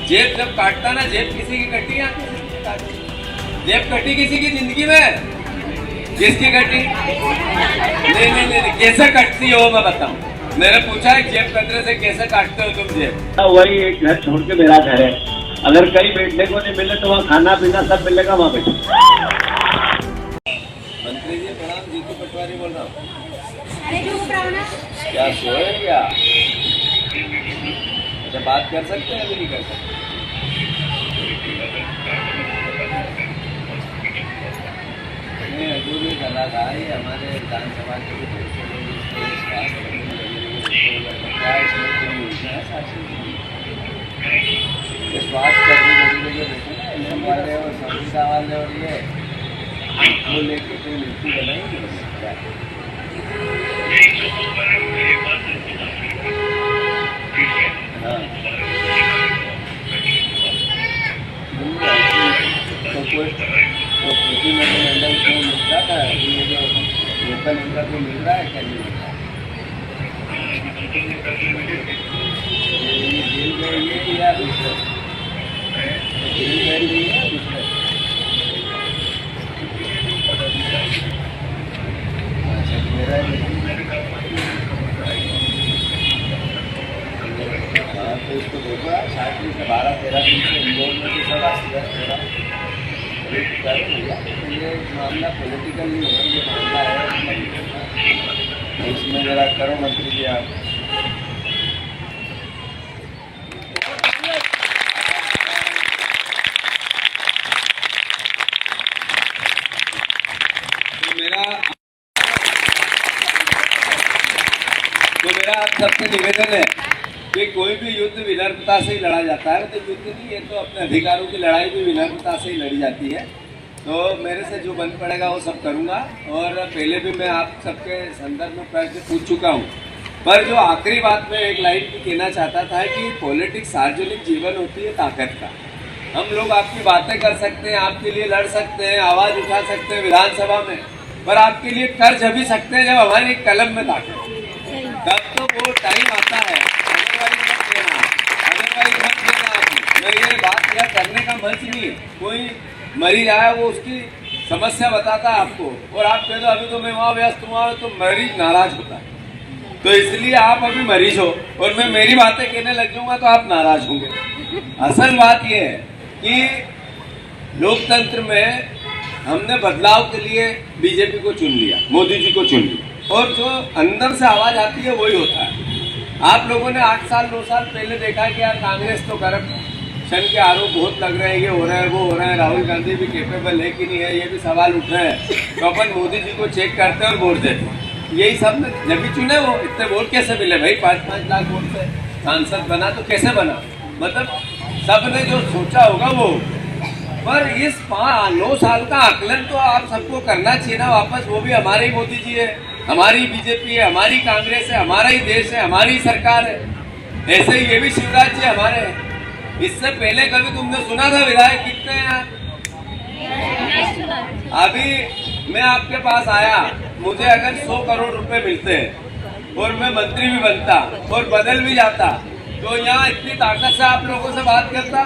जेब जब काटता ना, जेब किसी की कटी या किसी की काटी? जेब कटी किसी की जिंदगी में? किसकी कटी? नहीं नहीं नहीं, कैसे कटती हो मैं बताऊं। मैंने पूछा है जेब कतरे से कैसे काटते हो तुम जेब? वही एक घर छोड़ के मेरा घर है, अगर कहीं बैठने को नहीं मिले तो वहाँ खाना पीना सब मिलेगा वहाँ बैठे। मंत्री जी प्रणाम, जीतू पटवारी बोल रहा हूँ। अरे चुप रहो ना। क्या सोए क्या? अच्छा बात कर सकते हैं अभी नहीं कर सकते? नहीं अजूर नहीं कर रहा था, ये हमारे विधानसभा के भी बहुत से लोग इसको स्वास्थ्य करने लगे, क्या इसमें क्यों योजना है शासन की? स्वास्थ्य करने लगे बैठे ना एम वाले और संविदा वाले, और ये वो लेके कोई नीति बनाएंगे क्या? हाँ तो कोई तो खेती में तो मंडल को मिल रहा है, ये जो लोकल इनका को मिल रहा है क्या? नहीं मिल रहा ये जेल गई है या दूसरे? जेल गई है दूसरे? अच्छा मेरा हाँ तो इसको देखो यार, 60 दिन से 12-13 दिन से इंदौर में भी सब ये मामला पॉलिटिकल नहीं है, ये मामला है इसमें जरा करो मंत्री जी आप। तो मेरा आप सबसे निवेदन है कि कोई भी युद्ध विनम्रता से ही लड़ा जाता है, तो युद्ध नहीं है तो अपने अधिकारों की लड़ाई भी विनम्रता से ही लड़ी जाती है। तो मेरे से जो बन पड़ेगा वो सब करूंगा, और पहले भी मैं आप सबके संदर्भ में प्रश्न पूछ चुका हूं, पर जो आखिरी बात में एक लाइन भी कहना चाहता था कि पॉलिटिक्स सार्वजनिक जीवन होती है ताकत का। हम लोग आपकी बातें कर सकते हैं, आपके लिए लड़ सकते हैं, आवाज़ उठा सकते हैं विधानसभा में, पर आपके लिए कर जब सकते हैं जब हमारी कलम में ताकत, तब तो वो टाइम आता है। अदरवाइज मत लेना। ये बात यह करने का मंच नहीं है, कोई मरीज आया वो उसकी समस्या बताता है आपको, और आप कह दो अभी तो मैं वहाँ व्यस्त हुआ, तो मरीज नाराज होता है। तो इसलिए आप अभी मरीज हो और मैं मेरी बातें कहने लग जाऊंगा तो आप नाराज होंगे। असल बात यह है कि लोकतंत्र में हमने बदलाव के लिए बीजेपी को चुन लिया, मोदी जी को चुन लिया, और जो अंदर से आवाज आती है वही होता है। आप लोगों ने 8 साल 9 साल पहले देखा कि यार कांग्रेस तो करप्शन के आरोप बहुत लग रहे हैं, ये हो रहा है वो हो रहा है, राहुल गांधी भी कैपेबल है कि नहीं है, ये भी सवाल उठ रहे हैं, तो अपन मोदी जी को चेक करते हैं और वोट देते हैं। यही सब जब भी चुने वो इतने वोट कैसे मिले भाई? 5-5 लाख वोट से सांसद बना तो कैसे बना? मतलब सबने जो सोचा होगा वो, पर इस 9 साल का आकलन तो आप सबको करना चाहिए ना वापस। वो भी हमारे ही मोदी जी है, हमारी बीजेपी है, हमारी कांग्रेस है, हमारा ही देश है, हमारी सरकार है। ऐसे ही ये भी शिवराज जी हमारे हैं। इससे पहले कभी तुमने सुना था विधायक कितने हैं? अभी मैं आपके पास आया, मुझे अगर 100 करोड़ रुपए मिलते हैं और मैं मंत्री भी बनता और बदल भी जाता, तो यहाँ इतनी ताकत से आप लोगों से बात करता?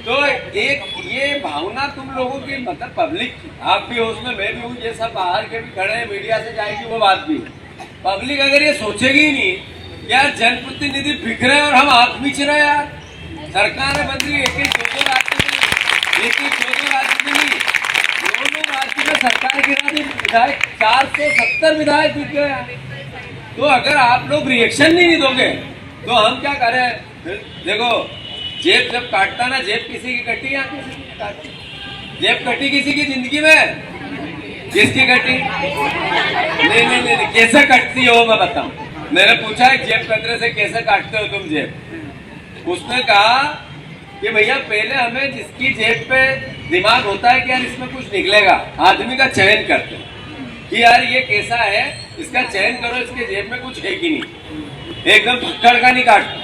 तो एक ये भावना तुम लोगों की, मतलब पब्लिक की, आप भी हो उसमें, मैं भी हूँ, ये सब बाहर के भी खड़े हैं, मीडिया से जाएगी वो बात भी। पब्लिक अगर ये सोचेगी ही नहीं यार, जनप्रतिनिधि बिखरे और हम आंख बीच रहे यार, सरकार है मंत्री एक-एक 2-2 राज्य में, एक-एक 2-2 राज्य में नहीं, 2 राज्य में सरकार गिरा दी, विधायक 470 विधायक बिक गए। तो अगर आप लोग रिएक्शन नहीं दोगे तो हम क्या करें? देखो जेब जब काटता ना, जेब किसी की कटी या किसी की काटी? जेब कटी किसी की जिंदगी में? किसकी कटी? नहीं नहीं नहीं, कैसे कटती हो मैं बताऊं। मैंने पूछा है जेब कतरे से कैसे काटते हो तुम जेब? उसने कहा कि भैया पहले हमें जिसकी जेब पे दिमाग होता है कि यार इसमें कुछ निकलेगा, आदमी का चयन करते हैं कि यार ये कैसा है, इसका चयन करो, इसके जेब में कुछ है कि नहीं, एकदम फक्कड़ का नहीं काटते।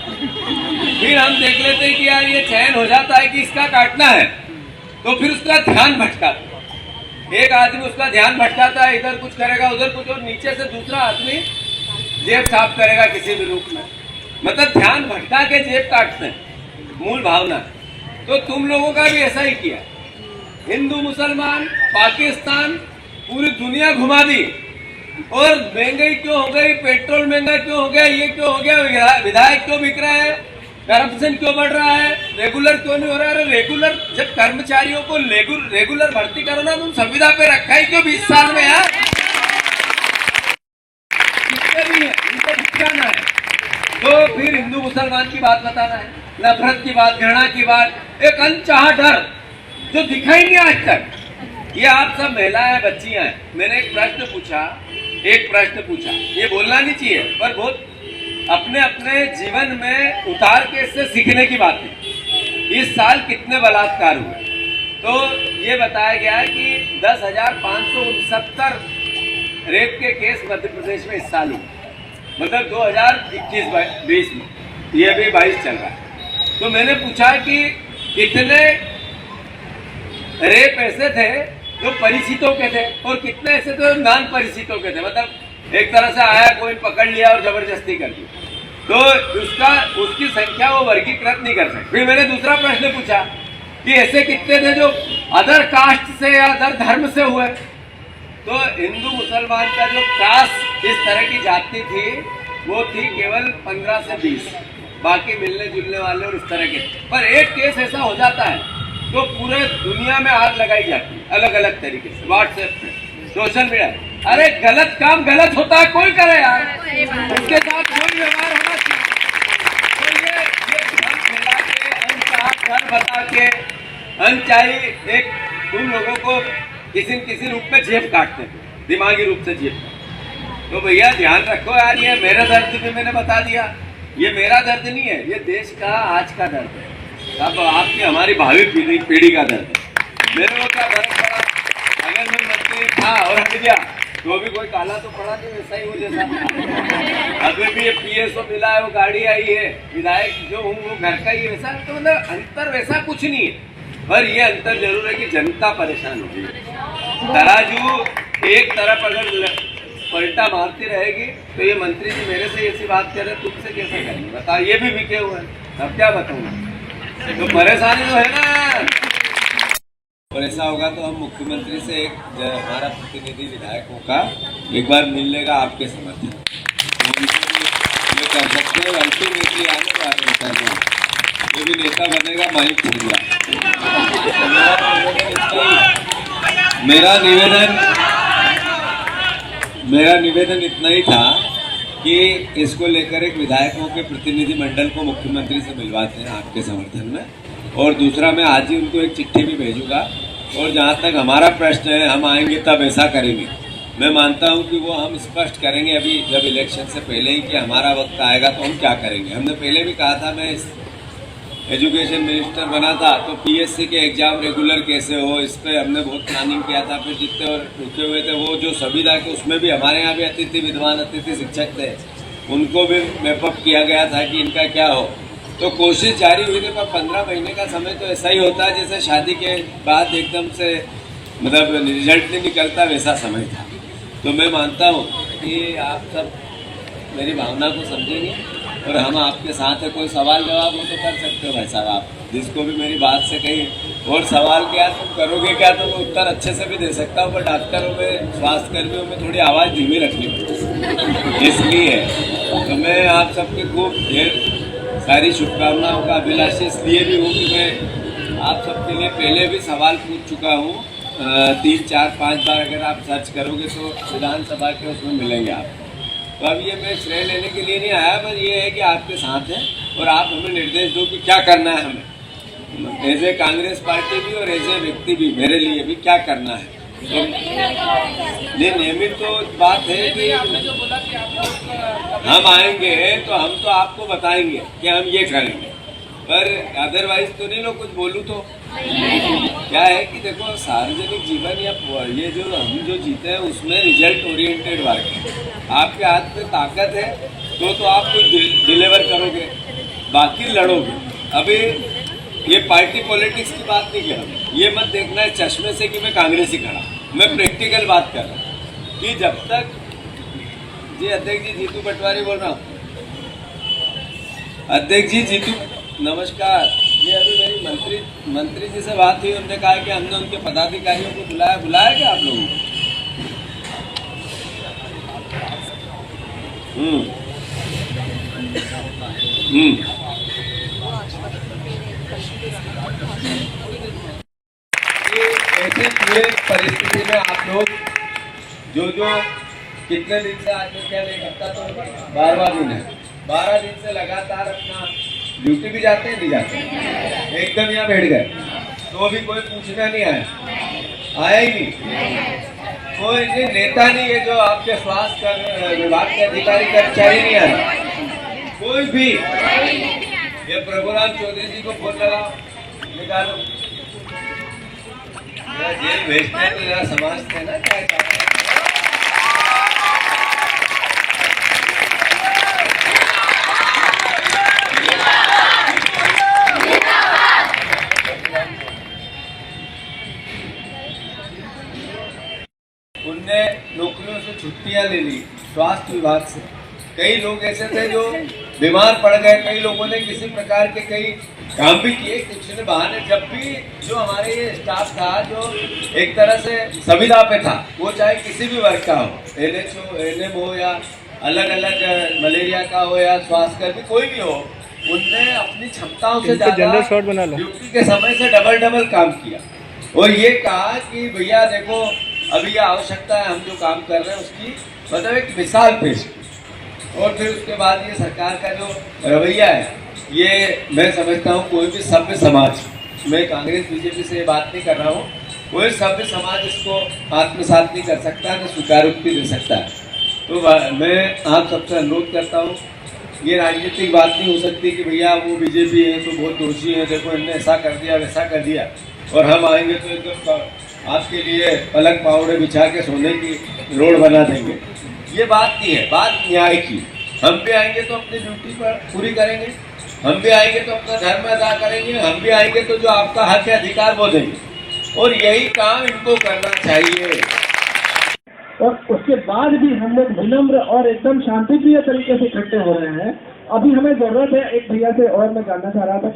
फिर हम देख लेते हैं कि यार ये चयन हो जाता है कि इसका काटना है, तो फिर उसका ध्यान भटकाता है। एक आदमी उसका ध्यान भटकाता है, इधर कुछ करेगा उधर कुछ, और नीचे से दूसरा आदमी जेब साफ करेगा किसी भी रूप में, मतलब ध्यान भटका के जेब काटते हैं। मूल भावना। तो तुम लोगों का भी ऐसा ही किया, हिंदू मुसलमान पाकिस्तान पूरी दुनिया घुमा दी, और महंगाई क्यों हो गई, पेट्रोल महंगा क्यों हो गया, ये क्यों हो गया, विधायक क्यों बिक रहा है, करप्शन क्यों बढ़ रहा है, रेगुलर क्यों नहीं हो रहा है। रेगुलर जब कर्मचारियों को रेगुलर भर्ती करो ना, तुम संविदा पे रखा ही क्यों 20 साल में यार, कितने भी है इनको दिखाना है। तो फिर हिंदू मुसलमान की बात बताना है, नफरत की बात, घृणा की बात, एक अनचाहा डर जो दिखा ही नहीं आज तक। ये आप सब महिलाएं बच्चियां हैं। मैंने एक प्रश्न पूछा, ये बोलना नहीं चाहिए, पर बहुत अपने अपने जीवन में उतार के इससे सीखने की बात है। इस साल कितने बलात्कार हुए, तो ये बताया गया है कि 10,569 रेप के केस मध्य प्रदेश में इस साल हुए, मतलब 2021-22 में, ये भी 22 चल रहा है। तो मैंने पूछा कि कितने रेप ऐसे थे जो परिचितों के थे और कितने ऐसे थे जो नान परिचितों के थे, मतलब एक तरह से आया कोई पकड़ लिया और जबरदस्ती कर दी, तो उसकी संख्या वो वर्गीकृत नहीं कर सकते। फिर मैंने दूसरा प्रश्न पूछा कि ऐसे कितने थे जो अदर कास्ट से या अदर धर्म से हुए, तो हिंदू मुसलमान का जो कास्ट इस तरह की जाति थी वो थी केवल 15 से 20, बाकी मिलने जुलने वाले और इस तरह के। पर एक केस ऐसा हो जाता है तो पूरे दुनिया में आग लगाई जाती है अलग अलग तरीके से, व्हाट्सएप पे, सोशल मीडिया। अरे गलत काम गलत होता है, कोई करे यार, उसके साथ कोई व्यवहार होना चाहिए। तो ये धर्म फैला के, अनचाहा घर बता के, अनचाही एक तुम लोगों को किसी न किसी रूप में जेब काटते हैं, दिमागी रूप से जेब। तो भैया ध्यान रखो यार, ये मेरा दर्द भी मैंने बता दिया, ये मेरा दर्द नहीं है, ये देश का आज का दर्द है, अब आपकी हमारी भावी पीढ़ी का दर्द है। मेरे को क्या फर्क पड़ा, अगर मैं मंत्री था और हट गया तो भी कोई काला तो पड़ा नहीं, वैसा ही हो जैसा। अभी भी ये PSO मिला है, वो गाड़ी आई है, विधायक जो हूँ वो घर का ही वैसा, तो मतलब अंतर वैसा कुछ नहीं है, पर ये अंतर जरूर है कि जनता परेशान होगी। तराजू एक तरफ अगर पलटा मारती रहेगी तो ये मंत्री जी मेरे से ऐसी बात कर रहे, तुमसे कैसे करेंगे बता, ये भी बिके हुए हैं, अब क्या बताऊंगा, तो परेशानी तो है ना। और ऐसा होगा तो हम मुख्यमंत्री से एक हमारा प्रतिनिधि विधायकों का एक बार मिलने का आपके समर्थन ये कर सकते हैं। अल्टीमेटली आने वाले जो भी नेता बनेगा माइक छीन मेरा निवेदन इतना ही था कि इसको लेकर एक विधायकों के प्रतिनिधि मंडल को मुख्यमंत्री से मिलवाते हैं आपके समर्थन में, और दूसरा मैं आज ही उनको एक चिट्ठी भी भेजूंगा। और जहाँ तक हमारा प्रश्न है, हम आएंगे तब ऐसा करेंगे, मैं मानता हूँ कि वो हम स्पष्ट करेंगे अभी जब इलेक्शन से पहले ही कि हमारा वक्त आएगा तो हम क्या करेंगे। हमने पहले भी कहा था, मैं एजुकेशन मिनिस्टर बना था तो PSC के एग्जाम रेगुलर कैसे हो, इस पर हमने बहुत प्लानिंग किया था। फिर जितने और रुके हुए थे वो जो संविदा के उसमें भी हमारे यहाँ भी अतिथि विद्वान अतिथि शिक्षक थे, उनको भी मैपअप किया गया था कि इनका क्या हो। तो कोशिश जारी हुई थी, पर 15 महीने का समय तो ऐसा ही होता है जैसे शादी के बाद एकदम से मतलब रिजल्ट नहीं निकलता, वैसा समय था। तो मैं मानता हूँ कि आप सब मेरी भावना को समझेंगे और हम आपके साथ है। कोई सवाल जवाब हो तो कर सकते हो भाई साहब, आप जिसको भी मेरी बात से कही और सवाल क्या तुम करोगे क्या, तो मैं उत्तर अच्छे से भी दे सकता हूँ, पर डॉक्टरों में स्वास्थ्य कर्मियों में थोड़ी आवाज़ धीमी रखनी पड़ती, इसलिए तो मैं आप सबके खूब ढेर सारी शुभकामनाओं का अभिलाषी इसलिए भी हूँ कि मैं आप सबके लिए पहले भी सवाल पूछ चुका हूँ 3, 4, 5 बार। अगर आप सर्च करोगे तो विधानसभा के उसमें मिलेंगे आप। तो अब ये मैं श्रेय लेने के लिए नहीं आया, पर ये है कि आपके साथ हैं और आप हमें निर्देश दो कि क्या करना है हमें, एज ए कांग्रेस पार्टी भी और एज ए व्यक्ति भी, मेरे लिए भी क्या करना है। तो नियमित तो बात है कि हम आएंगे तो हम तो आपको बताएंगे कि हम ये करेंगे, पर अदरवाइज तो नहीं। लोग कुछ बोलूँ तो क्या है कि देखो, सार्वजनिक जीवन या ये जो हम जो जीते हैं उसमें रिजल्ट ओरिएंटेड वर्क है। आपके हाथ में ताकत है तो आप कुछ डिलीवर करोगे, बाकी लड़ोगे। अभी ये पार्टी पॉलिटिक्स की बात नहीं कर रहा, ये मत देखना है चश्मे से कि मैं कांग्रेसी खड़ा, मैं प्रैक्टिकल बात कर रहा हूँ कि जब तक जी अध्यक्ष जी जीतू पटवारी बोल रहा हूँ, अध्यक्ष जी जीतू नमस्कार। मंत्री जी से बात हुई, उन्होंने कहा कि हमने उनके पदाधिकारियों को बुलाया क्या आप लोगों को? ऐसे पूरे परिस्थिति में आप लोग जो कितने दिन से आज क्या नहीं करता, तो 12वां दिन है, 12 दिन से लगातार अपना ड्यूटी भी जाते हैं, नहीं जाते, एकदम यहाँ बैठ गए, तो भी कोई पूछना नहीं आया ही नहीं, कोई नहीं, नेता नहीं है जो आपके स्वास्थ्य विभाग के अधिकारी कर्मचारी नहीं आए, कोई भी। ये प्रभुराम चौधरी जी को फोन लगाओ, निकालो, जेल भेजते हैं तो जरा समझते ना क्या है। उनने नौकरियों से छुट्टियां ले ली स्वास्थ्य विभाग से। कई लोग ऐसे थे जो बीमार पड़ गए, कई लोगों ने किसी प्रकार के कई काम भी किए, कुछ ने बहाने। जब भी जो हमारे ये स्टाफ था जो एक तरह से संविदा पे था, वो चाहे किसी भी वर्ग का हो, एनएम हो या अलग अलग मलेरिया का हो या स्वास्थ्य कर्मी कोई भी हो, उनने अपनी क्षमताओं से ज्यादा ड्यूटी के समय से डबल काम किया और ये कहा कि भैया देखो अभी ये आवश्यकता है, हम जो काम कर रहे हैं उसकी मतलब एक मिसाल पेश की। और फिर उसके बाद ये सरकार का जो रवैया है, ये मैं समझता हूँ कोई भी सभ्य समाज, मैं कांग्रेस बीजेपी से ये बात नहीं कर रहा हूँ, कोई सभ्य समाज इसको आत्मसात नहीं कर सकता, न स्वीकारोक्ति दे सकता है। तो मैं आप सबसे अनुरोध करता हूँ, ये राजनीतिक बात नहीं हो सकती कि भैया वो बीजेपी है तो बहुत दोषी है, देखो इनने ऐसा कर दिया वैसा कर दिया, और हम आएंगे तो एकदम आपके लिए पलंग पावड़े बिछा के सोने की रोड बना देंगे। ये बात नहीं है, बात न्याय की। हम भी आएंगे तो अपनी ड्यूटी पर पूरी करेंगे, हम भी आएंगे तो अपना धर्म अदा करेंगे, हम भी आएंगे तो जो आपका हक है अधिकार वो देंगे, और यही काम इनको करना चाहिए। और उसके बाद भी हम लोग विनम्र और एकदम शांतिप्रिय तरीके से इकट्ठे हो रहे हैं। अभी हमें जरूरत है, एक भैया से और मैं जानना चाह रहा था